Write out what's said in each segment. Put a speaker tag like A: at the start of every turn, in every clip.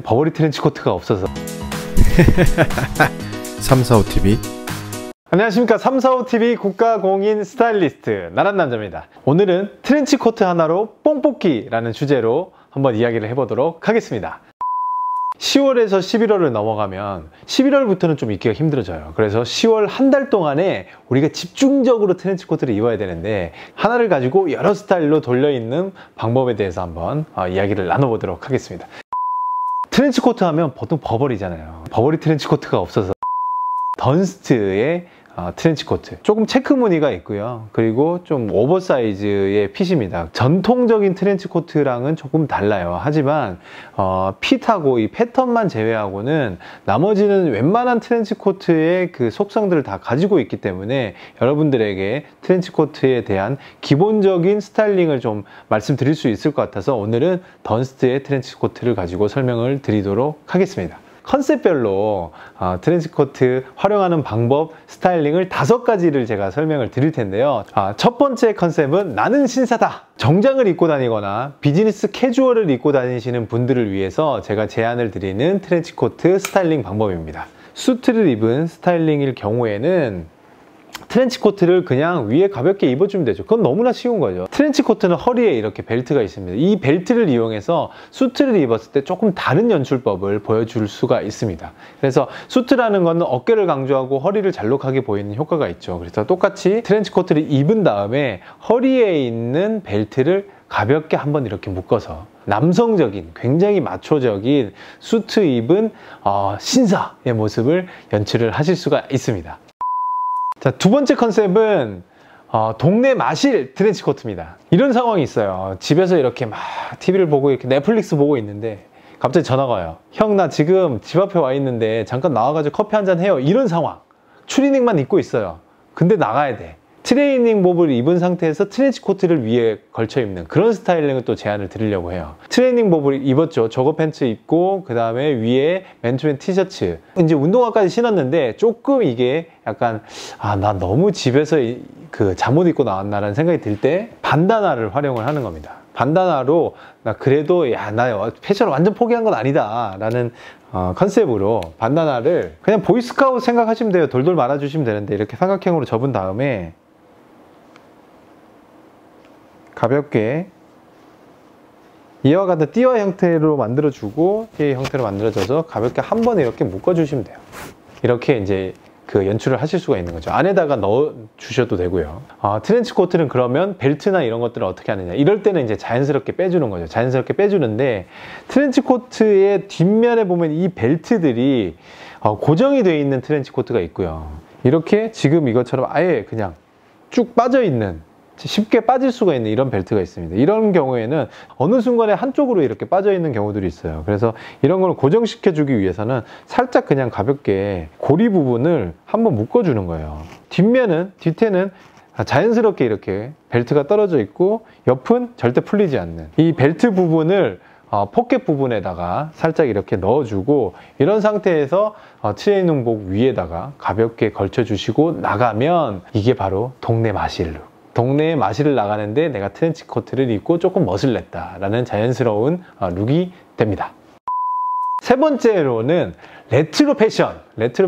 A: 버버리 트렌치코트가 없어서
B: 345TV
A: 안녕하십니까. 345TV 국가공인 스타일리스트 나란남자입니다. 오늘은 트렌치코트 하나로 뽕뽑기라는 주제로 한번 이야기를 해보도록 하겠습니다. 10월에서 11월을 넘어가면 11월부터는 좀 입기가 힘들어져요. 그래서 10월 한 달 동안에 우리가 집중적으로 트렌치코트를 입어야 되는데, 하나를 가지고 여러 스타일로 돌려입는 방법에 대해서 한번 이야기를 나눠보도록 하겠습니다. 트렌치코트 하면 보통 버버리잖아요. 버버리 트렌치코트가 없어서 던스트의 트렌치코트, 조금 체크 무늬가 있고요. 그리고 좀 오버사이즈의 핏입니다. 전통적인 트렌치코트랑은 조금 달라요. 하지만 핏하고 이 패턴만 제외하고는 나머지는 웬만한 트렌치코트의 그 속성들을 다 가지고 있기 때문에 여러분들에게 트렌치코트에 대한 기본적인 스타일링을 좀 말씀드릴 수 있을 것 같아서 오늘은 던스트의 트렌치코트를 가지고 설명을 드리도록 하겠습니다. 컨셉별로 트렌치코트 활용하는 방법, 스타일링을 5가지를 제가 설명을 드릴 텐데요. 첫 번째 컨셉은 나는 신사다! 정장을 입고 다니거나 비즈니스 캐주얼을 입고 다니시는 분들을 위해서 제가 제안을 드리는 트렌치코트 스타일링 방법입니다. 수트를 입은 스타일링일 경우에는 트렌치코트를 그냥 위에 가볍게 입어주면 되죠. 그건 너무나 쉬운 거죠. 트렌치코트는 허리에 이렇게 벨트가 있습니다. 이 벨트를 이용해서 수트를 입었을 때 조금 다른 연출법을 보여줄 수가 있습니다. 그래서 수트라는 거는 어깨를 강조하고 허리를 잘록하게 보이는 효과가 있죠. 그래서 똑같이 트렌치코트를 입은 다음에 허리에 있는 벨트를 가볍게 한번 이렇게 묶어서 남성적인, 굉장히 마초적인 수트 입은 신사의 모습을 연출을 하실 수가 있습니다. 자, 두 번째 컨셉은 동네 마실 트렌치코트입니다. 이런 상황이 있어요. 집에서 이렇게 막 TV를 보고 이렇게 넷플릭스 보고 있는데 갑자기 전화가 와요. 형, 나 지금 집 앞에 와 있는데 잠깐 나와가지고 커피 한잔 해요. 이런 상황. 추리닝만 입고 있어요. 근데 나가야 돼. 트레이닝복을 입은 상태에서 트렌치코트를 위에 걸쳐 입는 그런 스타일링을 또 제안을 드리려고 해요. 트레이닝복을 입었죠. 저거 팬츠 입고 그 다음에 위에 맨투맨 티셔츠, 이제 운동화까지 신었는데 조금 이게 약간 나 너무 집에서 그 잠옷 입고 나왔나라는 생각이 들 때 반다나를 활용을 하는 겁니다. 반다나로 나 그래도 나 패션을 완전 포기한 건 아니다 라는 컨셉으로 반다나를 그냥 보이스카우트 생각하시면 돼요. 돌돌 말아주시면 되는데 이렇게 삼각형으로 접은 다음에 가볍게 이와 같은 띠와 형태로 만들어주고 띠 형태로 만들어져서 가볍게 한 번에 이렇게 묶어주시면 돼요. 이렇게 이제 그 연출을 하실 수가 있는 거죠. 안에다가 넣어 주셔도 되고요. 트렌치코트는 그러면 벨트나 이런 것들을 어떻게 하느냐, 이럴 때는 이제 자연스럽게 빼주는 거죠. 자연스럽게 빼주는데, 트렌치코트의 뒷면에 보면 이 벨트들이 고정이 되어 있는 트렌치코트가 있고요. 이렇게 지금 이것처럼 아예 그냥 쭉 빠져 있는, 쉽게 빠질 수가 있는 이런 벨트가 있습니다. 이런 경우에는 어느 순간에 한쪽으로 이렇게 빠져 있는 경우들이 있어요. 그래서 이런 걸 고정시켜 주기 위해서는 살짝 그냥 가볍게 고리 부분을 한번 묶어 주는 거예요. 뒤태는 자연스럽게 이렇게 벨트가 떨어져 있고 옆은 절대 풀리지 않는 이 벨트 부분을 포켓 부분에다가 살짝 이렇게 넣어주고, 이런 상태에서 트레이닝복 위에다가 가볍게 걸쳐 주시고 나가면 이게 바로 동네 마실룩. 동네에 마실을 나가는데 내가 트렌치코트를 입고 조금 멋을 냈다 라는 자연스러운 룩이 됩니다. 세 번째로는 레트로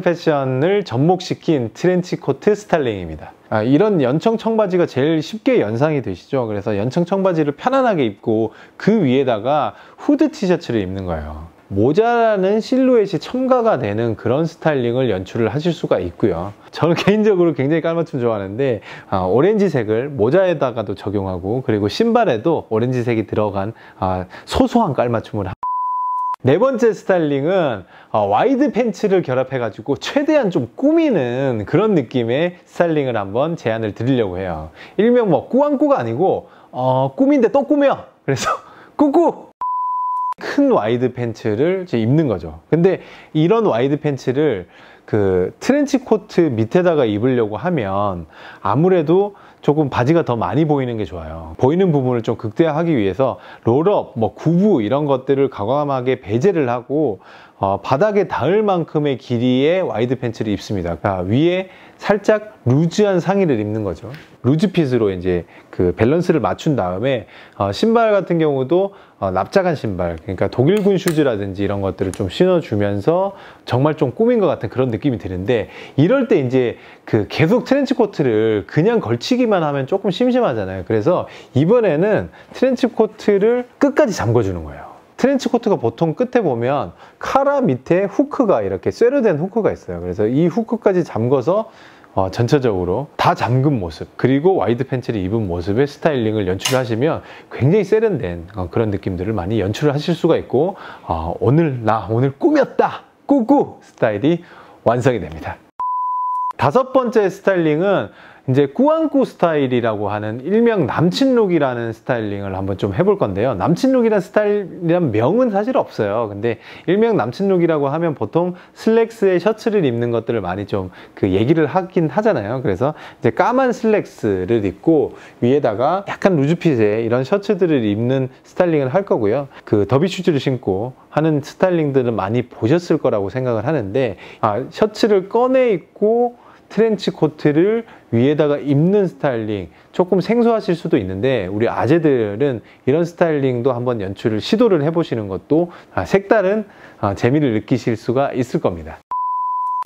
A: 패션을 접목시킨 트렌치코트 스타일링입니다. 이런 연청 청바지가 제일 쉽게 연상이 되시죠. 그래서 연청 청바지를 편안하게 입고 그 위에다가 후드 티셔츠를 입는 거예요. 모자라는 실루엣이 첨가가 되는 그런 스타일링을 연출을 하실 수가 있고요. 저는 개인적으로 굉장히 깔맞춤 좋아하는데 오렌지색을 모자에다가도 적용하고, 그리고 신발에도 오렌지색이 들어간 소소한 깔맞춤을 합니다. 네 번째 스타일링은 와이드 팬츠를 결합해 가지고 최대한 좀 꾸미는 그런 느낌의 스타일링을 한번 제안을 드리려고 해요. 일명 뭐 꾸안꾸가 아니고 꾸민데 또 꾸며, 그래서 꾸꾸! 큰 와이드 팬츠를 입는 거죠. 근데 이런 와이드 팬츠를 그 트렌치코트 밑에다가 입으려고 하면 아무래도 조금 바지가 더 많이 보이는 게 좋아요. 보이는 부분을 좀 극대화하기 위해서 롤업, 구부 이런 것들을 과감하게 배제를 하고 바닥에 닿을 만큼의 길이의 와이드 팬츠를 입습니다. 그러니까 위에 살짝 루즈한 상의를 입는 거죠. 루즈핏으로 이제 그 밸런스를 맞춘 다음에 신발 같은 경우도 납작한 신발, 그러니까 독일군 슈즈라든지 이런 것들을 좀 신어주면서 정말 좀 꾸민 것 같은 그런 느낌이 드는데, 이럴 때 이제 그 계속 트렌치 코트를 그냥 걸치기만 하면 조금 심심하잖아요. 그래서 이번에는 트렌치 코트를 끝까지 잠궈주는 거예요. 트렌치 코트가 보통 끝에 보면 카라 밑에 후크가 이렇게 쇠로 된 후크가 있어요. 그래서 이 후크까지 잠궈서 전체적으로 다 잠근 모습, 그리고 와이드 팬츠를 입은 모습의 스타일링을 연출하시면 굉장히 세련된 그런 느낌들을 많이 연출을 하실 수가 있고, 오늘 꾸몄다! 꾸꾸! 스타일이 완성이 됩니다. 다섯 번째 스타일링은 이제 꾸안꾸 스타일이라고 하는 일명 남친룩이라는 스타일링을 한번 좀 해볼 건데요. 남친룩이라는 스타일이란 명은 사실 없어요. 근데 일명 남친룩이라고 하면 보통 슬랙스에 셔츠를 입는 것들을 많이 좀 그 얘기를 하긴 하잖아요. 그래서 이제 까만 슬랙스를 입고 위에다가 약간 루즈핏의 이런 셔츠들을 입는 스타일링을 할 거고요. 그 더비 슈즈를 신고 하는 스타일링들은 많이 보셨을 거라고 생각을 하는데, 셔츠를 꺼내 입고 트렌치 코트를 위에다가 입는 스타일링 조금 생소하실 수도 있는데, 우리 아재들은 이런 스타일링도 한번 연출을 시도를 해보시는 것도 색다른 재미를 느끼실 수가 있을 겁니다.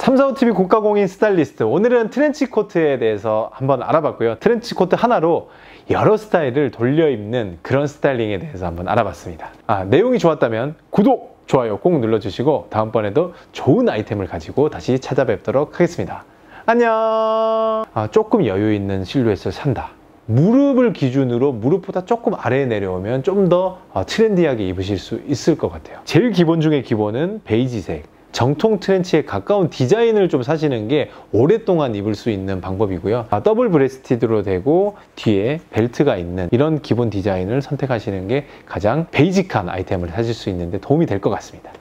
A: 345TV 고가공인 스타일리스트, 오늘은 트렌치 코트에 대해서 한번 알아봤고요. 트렌치 코트 하나로 여러 스타일을 돌려 입는 그런 스타일링에 대해서 한번 알아봤습니다. 내용이 좋았다면 구독, 좋아요 꼭 눌러주시고 다음번에도 좋은 아이템을 가지고 다시 찾아뵙도록 하겠습니다. 안녕. 조금 여유 있는 실루엣을 산다. 무릎을 기준으로 무릎보다 조금 아래에 내려오면 좀 더 트렌디하게 입으실 수 있을 것 같아요. 제일 기본 중에 기본은 베이지색, 정통 트렌치에 가까운 디자인을 좀 사시는 게 오랫동안 입을 수 있는 방법이고요. 더블 브레스티드로 되고 뒤에 벨트가 있는 이런 기본 디자인을 선택하시는 게 가장 베이직한 아이템을 사실 수 있는데 도움이 될 것 같습니다.